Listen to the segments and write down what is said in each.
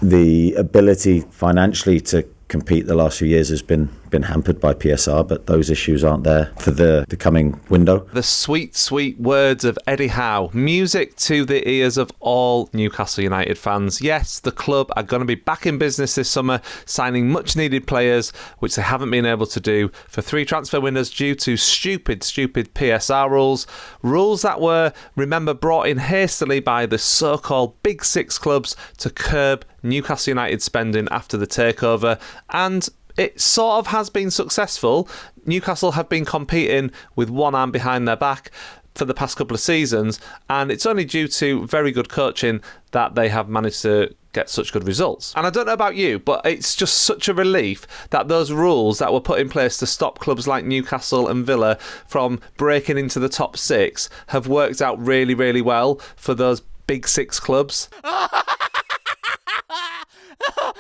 The ability financially to compete the last few years has been hampered by PSR, but those issues aren't there for the coming window. The sweet, sweet words of Eddie Howe. Music to the ears of all Newcastle United fans. Yes, the club are going to be back in business this summer, signing much-needed players, which they haven't been able to do for 3 transfer windows due to stupid PSR rules. Rules that were, remember, brought in hastily by the so-called Big Six clubs to curb Newcastle United spending after the takeover, and it sort of has been successful. Newcastle have been competing with one arm behind their back for the past couple of seasons, and it's only due to very good coaching that they have managed to get such good results. And I don't know about you, but it's just such a relief that those rules that were put in place to stop clubs like Newcastle and Villa from breaking into the top 6 have worked out really, really well for those Big Six clubs.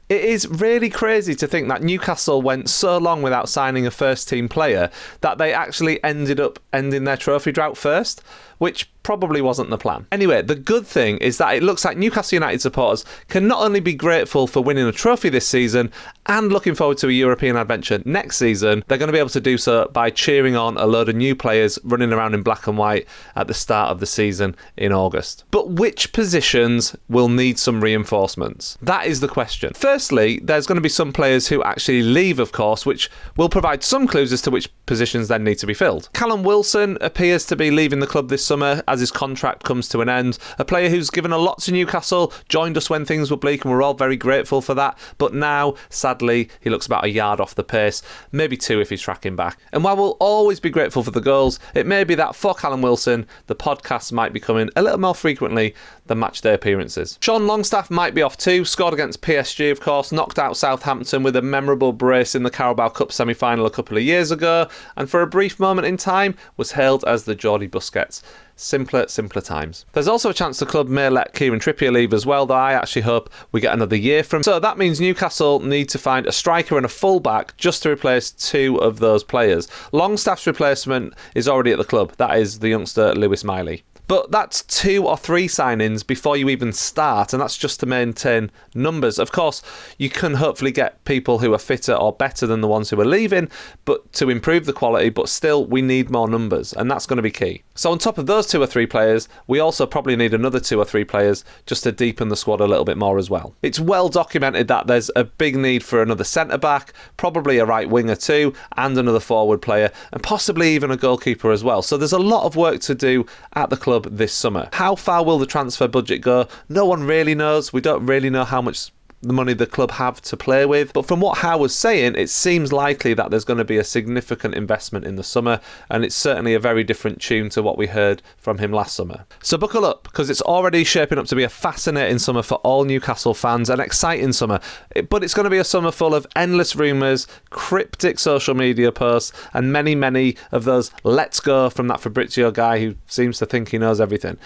It is really crazy to think that Newcastle went so long without signing a first-team player that they actually ended up ending their trophy drought first, which probably wasn't the plan. Anyway, the good thing is that it looks like Newcastle United supporters can not only be grateful for winning a trophy this season and looking forward to a European adventure next season, they're going to be able to do so by cheering on a load of new players running around in black and white at the start of the season in August. But which positions will need some reinforcements? That is the question. Firstly, there's going to be some players who actually leave, of course, which will provide some clues as to which positions then need to be filled. Callum Wilson appears to be leaving the club this summer as his contract comes to an end. A player who's given a lot to Newcastle, joined us when things were bleak, and we're all very grateful for that. But now, sadly, he looks about a yard off the pace, maybe 2 if he's tracking back. And while we'll always be grateful for the goals, it may be that for Callum Wilson, the podcasts might be coming a little more frequently than matchday appearances. Sean Longstaff might be off too, scored against PSG, of course, knocked out Southampton with a memorable brace in the Carabao Cup semi-final a couple of years ago, and for a brief moment in time was hailed as the Geordie Busquets. Simpler times. There's also a chance the club may let Kieran Trippier leave as well, though I actually hope we get another year from him. So that means Newcastle need to find a striker and a fullback just to replace 2 of those players. Longstaff's replacement is already at the club. That is the youngster Lewis Miley. But that's 2 or 3 signings before you even start, and that's just to maintain numbers. Of course, you can hopefully get people who are fitter or better than the ones who are leaving, but to improve the quality, but still we need more numbers, and that's going to be key. So on top of those 2 or 3 players, we also probably need another 2 or 3 players just to deepen the squad a little bit more as well. It's well documented that there's a big need for another centre-back, probably a right winger too, and another forward player, and possibly even a goalkeeper as well. So there's a lot of work to do at the club this summer. How far will the transfer budget go? No one really knows. We don't really know how much the money the club have to play with, but from what Howe was saying, it seems likely that there's going to be a significant investment in the summer, and it's certainly a very different tune to what we heard from him last summer. So buckle up, because it's already shaping up to be a fascinating summer for all Newcastle fans, an exciting summer, but it's going to be a summer full of endless rumours, cryptic social media posts, and many of those let's go from that Fabrizio guy who seems to think he knows everything.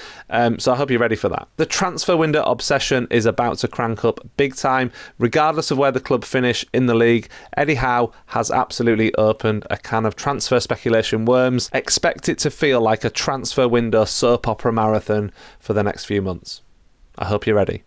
So I hope you're ready for that. The transfer window obsession is about to crank up big time. Regardless of where the club finish in the league, Eddie Howe has absolutely opened a can of transfer speculation worms. Expect it to feel like a transfer window soap opera marathon for the next few months. I hope you're ready.